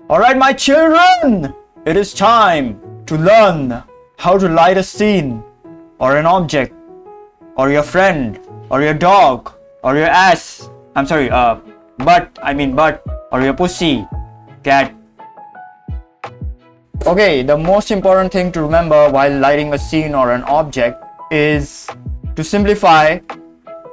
Alright, my children, it is time to learn how to light a scene or an object or your friend or your dog or your ass. Butt or your pussy, cat. Okay, the most important thing to remember while lighting a scene or an object is to simplify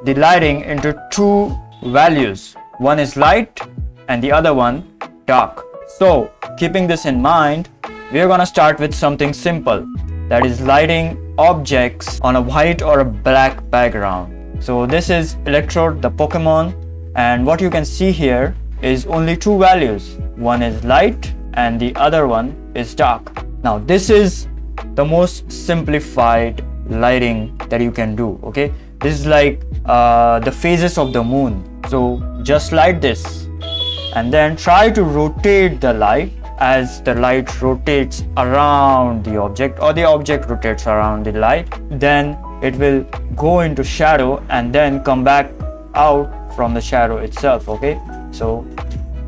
the lighting into two values. One is light and the other one dark. So, keeping this in mind, we are gonna start with something simple, that is lighting objects on a white or a black background. So this is Electrode, the Pokemon, and what you can see here is only two values. One is light and the other one is dark. Now this is the most simplified lighting that you can do. Okay, this is like the phases of the moon. So just light this and then try to rotate the light as the light rotates around the object or the object rotates around the light. Then it will go into shadow and then come back out from the shadow itself. Okay, so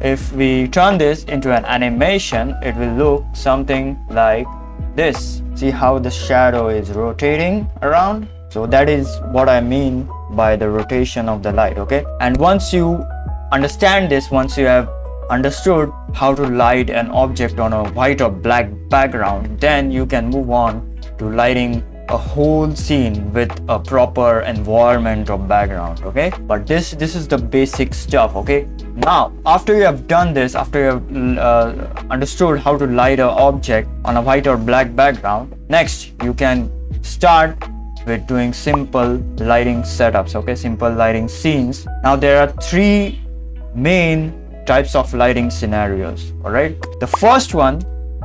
if we turn this into an animation, it will look something like this. See how the shadow is rotating around? So that is what I mean by the rotation of the light. Okay, and once you understand this, once you have understood how to light an object on a white or black background, then you can move on to lighting a whole scene with a proper environment or background. Okay, but this is the basic stuff. Okay, now after you have done this, after you have understood how to light an object on a white or black background, next you can start with doing simple lighting setups. Okay, simple lighting scenes. Now there are three main types of lighting scenarios. All right, the first one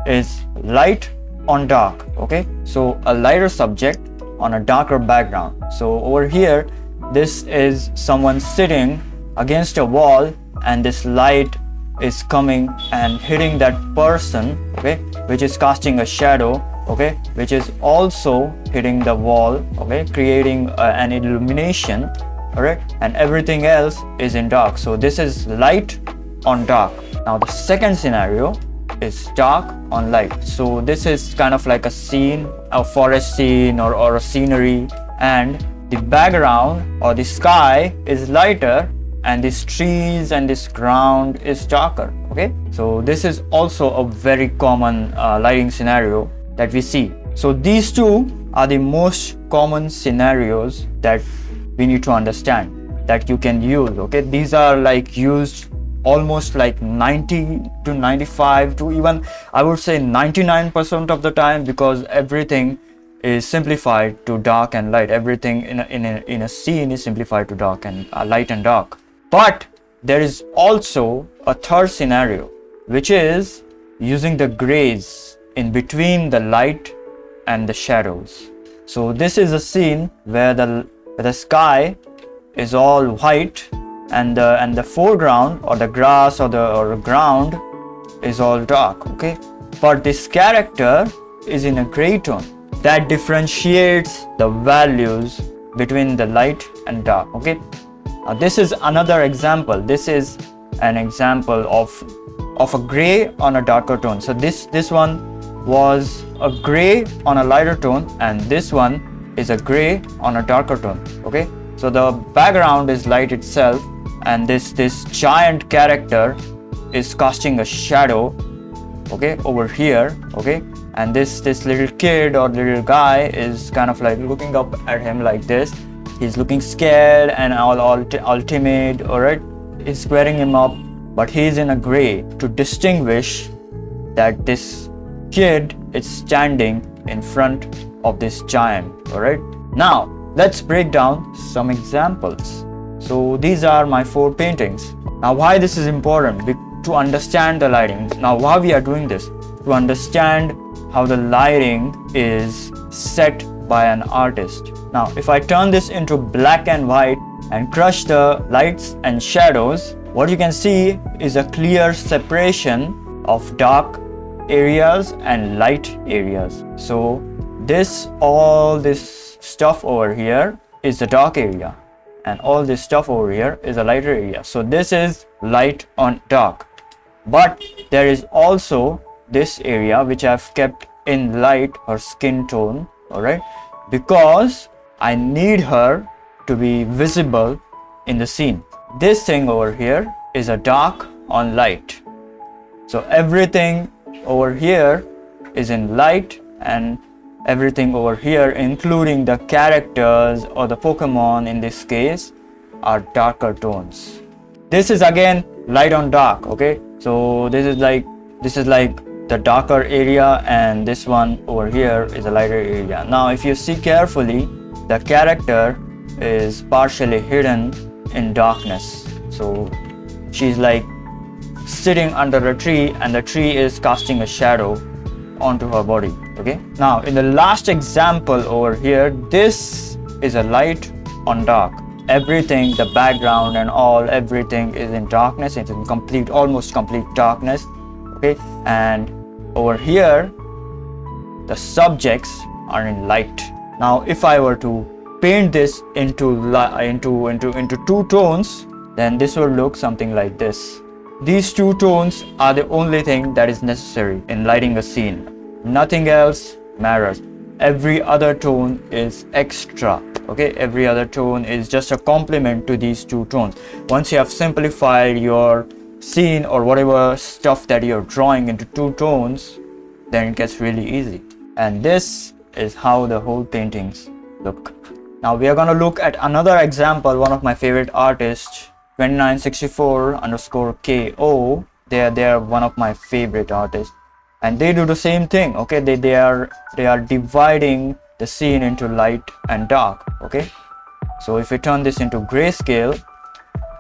is light on dark. Okay, so a lighter subject on a darker background. So over here, this is someone sitting against a wall and this light is coming and hitting that person, okay, which is casting a shadow, okay, which is also hitting the wall, okay, creating an illumination. All right, and everything else is in dark. So this is light on dark. Now the second scenario is dark on light. So this is kind of like a scene, a forest scene or a scenery, and the background or the sky is lighter and these trees and this ground is darker. Okay, so this is also a very common lighting scenario that we see. So these two are the most common scenarios that we need to understand, that you can use. Okay, these are like used almost like 90 to 95 to even I would say 99% of the time, because everything is simplified to dark and light. Everything in a scene is simplified to dark and light and dark. But there is also a third scenario, which is using the grays in between the light and the shadows. So this is a scene where the sky is all white and the foreground or the grass or the ground is all dark. Okay, but this character is in a gray tone. That differentiates the values between the light and dark. Okay, now this is another example. This is an example of a gray on a darker tone. So this one was a gray on a lighter tone and this one is a gray on a darker tone. Okay, so the background is light itself and this giant character is casting a shadow, okay, over here. Okay, and this little kid or little guy is kind of like looking up at him like this. He's looking scared and all timid. All right, he's squaring him up, but he's in a gray to distinguish that this kid is standing in front of this giant. All right, now let's break down some examples. So these are my 4 paintings. Now why this is important? To understand the lighting. Now why we are doing this? To understand how the lighting is set by an artist. Now if I turn this into black and white and crush the lights and shadows, what you can see is a clear separation of dark areas and light areas. So all this stuff over here is the dark area and all this stuff over here is a lighter area. So this is light on dark. but there is also this area which I've kept in light, her skin tone, all right, because I need her to be visible in the scene. This thing over here is a dark on light. So everything over here is in light, and everything over here, including the characters or the Pokemon in this case, are darker tones. This is again light on dark, okay? So this is like the darker area, and this one over here is a lighter area. Now if you see carefully, the character is partially hidden in darkness. So she's like sitting under a tree, and the tree is casting a shadow onto her body. Okay, now in the last example over here, this is a light on dark. Everything, the background and all, everything is in darkness. It's in almost complete darkness. Okay, and over here the subjects are in light. Now if I were to paint this into two tones, then this will look something like this. These two tones are the only thing that is necessary in lighting a scene. Nothing else matters. Every other tone is extra. Okay, every other tone is just a complement to these two tones. Once you have simplified your scene or whatever stuff that you're drawing into two tones, then it gets really easy. And this is how the whole paintings look. Now we are going to look at another example. One of my favorite artists, 2964_KO. They are one of my favorite artists, and they do the same thing. Okay, they are dividing the scene into light and dark. Okay, so if we turn this into grayscale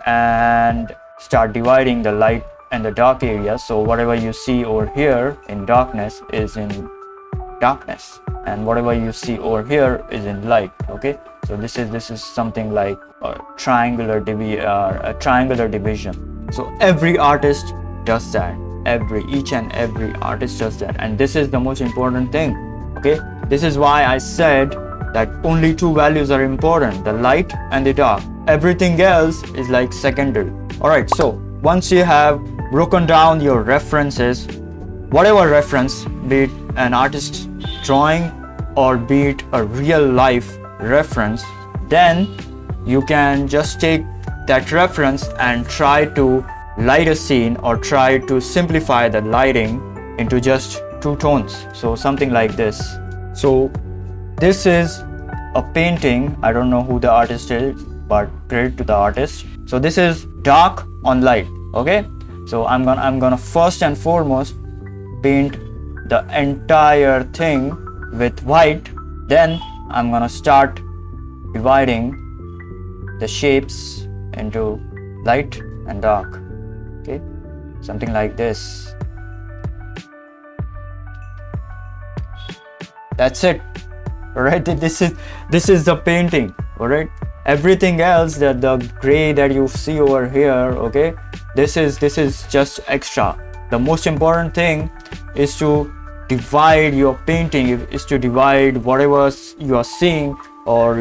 and start dividing the light and the dark areas, so whatever you see over here in darkness is in darkness, and whatever you see over here is in light. Okay, so this is something like a triangular division. So every artist does that. Each and every artist does that, and this is the most important thing. Okay, this is why I said that only two values are important, the light and the dark. Everything else is like secondary. All right, so once you have broken down your references, whatever reference, be it an artist's drawing or be it a real life reference, then you can just take that reference and try to light a scene or try to simplify the lighting into just two tones. So something like this. So this is a painting. I don't know who the artist is, but credit to the artist. So this is dark on light. Okay, so I'm gonna first and foremost paint the entire thing with white. Then I'm gonna start dividing the shapes into light and dark. Okay, something like this. That's it. All right, this is the painting. All right, everything else, the gray that you see over here, okay, this is just extra. The most important thing is to divide your painting, is to divide whatever you are seeing or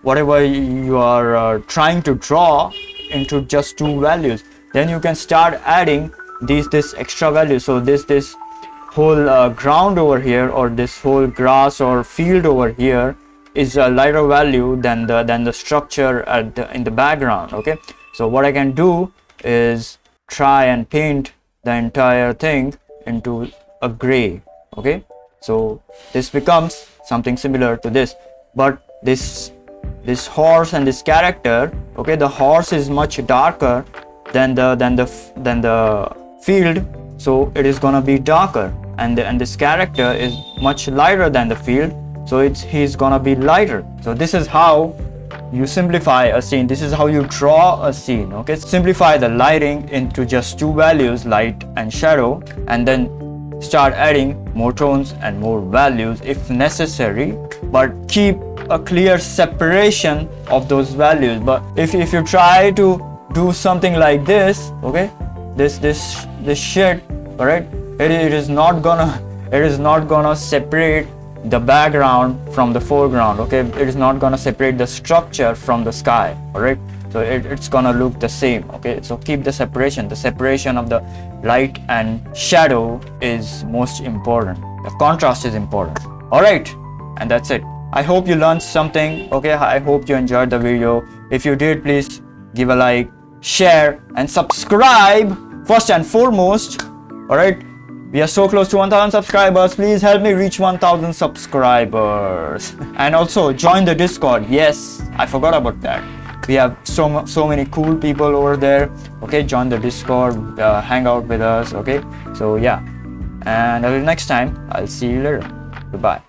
whatever you are trying to draw into just two values. Then you can start adding this extra value. So this whole ground over here, or this whole grass or field over here, is a lighter value than the structure in the background. Okay, so what I can do is try and paint the entire thing into a gray. Okay, so this becomes something similar to this, but this horse and this character, okay, the horse is much darker than the field, so it is gonna be darker, and this character is much lighter than the field, so he's gonna be lighter. So this is how you simplify a scene. This is how you draw a scene. Okay, simplify the lighting into just two values, light and shadow, and then start adding more tones and more values if necessary, but keep a clear separation of those values. But if you try to do something like this, okay, this shit, all right, it is not gonna separate the background from the foreground. Okay, it is not gonna separate the structure from the sky. All right, so it's gonna look the same. Okay, so keep the separation of the light and shadow is most important. The contrast is important. All right, and that's it. I hope you learned something. Okay, I hope you enjoyed the video. If you did, please give a like, share and subscribe first and foremost. All right, we are so close to 1000 subscribers. Please help me reach 1000 subscribers. And also join the Discord. Yes, I forgot about that. We have so many cool people over there. Okay, join the Discord, hang out with us. Okay, so yeah, and until next time, I'll see you later. Goodbye.